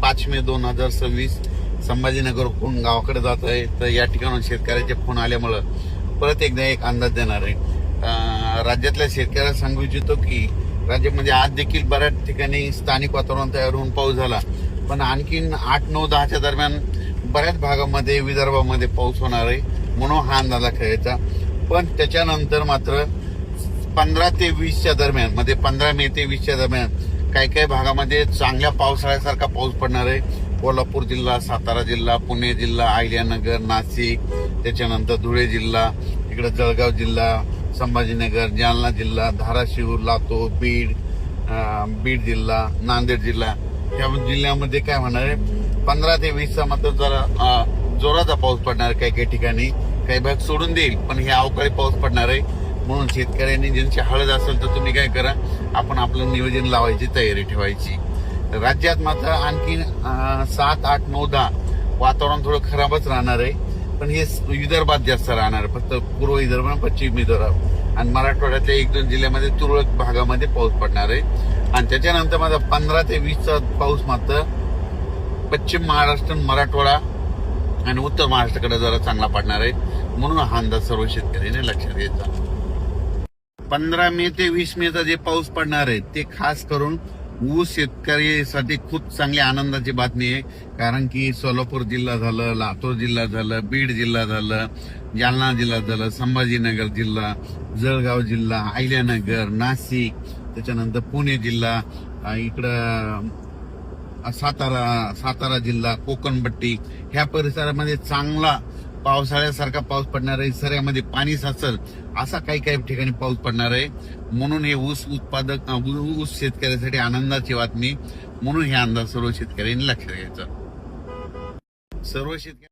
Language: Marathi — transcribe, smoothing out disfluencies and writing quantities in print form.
5 मे 2026 संभाजीनगरहून गावाकडे जात आहे. तर या ठिकाणून शेतकऱ्याचे फोन आल्यामुळं परत एकदा एक अंदाज देणार आहे. राज्यातल्या शेतकऱ्याला सांगू इच्छितो की राज्यामध्ये आज देखील बऱ्याच ठिकाणी स्थानिक वातावरण तयार होऊन पाऊस झाला, पण आणखीन 8, 9, 10च्या दरम्यान बऱ्याच भागामध्ये विदर्भामध्ये पाऊस होणार आहे, म्हणून हा अंदाजा खेळायचा. पण त्याच्यानंतर मात्र 15 ते 20च्या दरम्यान 15 मे ते 20च्या दरम्यान काही भागामध्ये चांगल्या पावसाळ्यासारखा पाऊस पडणार आहे. कोल्हापूर जिल्हा, सातारा जिल्हा, पुणे जिल्हा, अहिल्यानगर, नाशिक, त्याच्यानंतर धुळे जिल्हा, इकडे जळगाव जिल्हा, संभाजीनगर, जालना जिल्हा, धाराशिव, लातूर, बीड जिल्हा, नांदेड जिल्हा, या जिल्ह्यामध्ये काय होणार आहे 15 ते 20चा मात्र जरा जोराचा पाऊस पडणार आहे. काही ठिकाणी काही भाग सोडून देईल, पण हे अवकाळी पाऊस पडणार आहे. म्हणून शेतकऱ्यांनी ज्यांची हळद असेल तर तुम्ही काय करा, आपण आपलं नियोजन लावायची तयारी ठेवायची. राज्यात मात्र आणखी 7, 8, 9, 10 वातावरण थोडं खराबच राहणार आहे, पण हे विदर्भात जास्त राहणार आहे. फक्त पूर्व विदर्भ, पश्चिम विदर्भ आणि मराठवाड्यातल्या 1-2 जिल्ह्यामध्ये तुरळक भागामध्ये पाऊस पडणार आहे. आणि त्याच्यानंतर मात्र 15 ते 20चा पाऊस मात्र पश्चिम महाराष्ट्र, मराठवाडा आणि उत्तर महाराष्ट्राकडे जरा चांगला पडणार आहे. म्हणून हा अंदाज सर्व शेतकऱ्यांनी लक्षात घ्यायचा. 15 मे ते 20 मेचा जे पाऊस पडणार आहे ते खास करून ऊस शेतकऱ्यासाठी खूप चांगली आनंदाची बातमी आहे. कारण की सोलापूर जिल्हा झालं, लातूर जिल्हा झालं, बीड जिल्हा झालं, जालना जिल्हा झालं, संभाजीनगर जिल्हा, जळगाव जिल्हा, अहिल्यानगर, नाशिक, त्याच्यानंतर पुणे जिल्हा, इकडं सातारा जिल्हा, कोकणपट्टी, ह्या परिसरामध्ये चांगला पावसाळ्यासारखा पाऊस पडणार आहे. सऱ्यामध्ये पाणी साचल असा काही ठिकाणी पाऊस पडणार आहे. म्हणून हे ऊस शेतकऱ्यासाठी आनंदाची बातमी. म्हणून हे अंदाज सर्व शेतकऱ्यांनी लक्षात घ्यायचा. सर्व शेतकरी